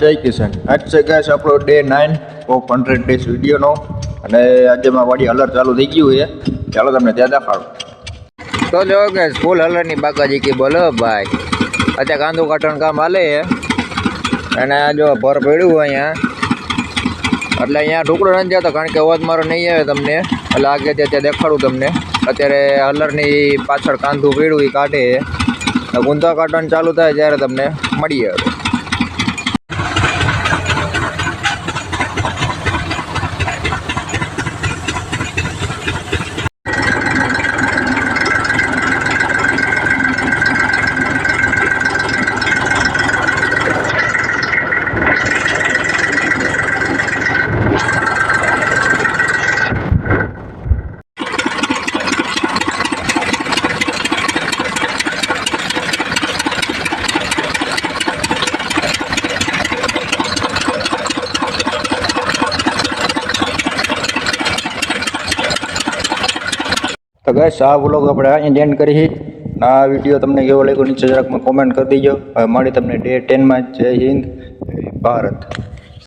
જય કિશન. આજ છે ગેસ આપણો ડે 9 ઓફ 100 ડેઝ વિડીયોનો અને આજે માં વાડી હલર ચાલુ થઈ ગયું છે. ચાલો તમને ત્યાં દેખાડું. તો જો ગેસ ફૂલ હલરની બાકાજી કી બોલો ભાઈ. અત્યારે કાંદો કાઢવાનું કામ હાલે છે અને જો ભર પડ્યું અહીંયા એટલે અહીંયા ઢુકડો નથી જતો કારણ કે અવાજ મારો નહીં આવે તમને એટલે આગે ત્યાં દેખાડું તમને. અત્યારે હલરની પાછળ કાંદું પડ્યું એ કાઢે ગુંદા કાઢવાનું ચાલુ થાય ત્યારે તમને મળીએ. તો ગાઈસ આ વ્લોગ આપણે અહીં એન્ડ કરી. આ વિડીયો તમને કેવો લાગ્યો નીચે જરાકમાં કોમેન્ટ કરી દેજો. હવે મળી તમને ડે 10 માં. જય હિન્દ, ભારત.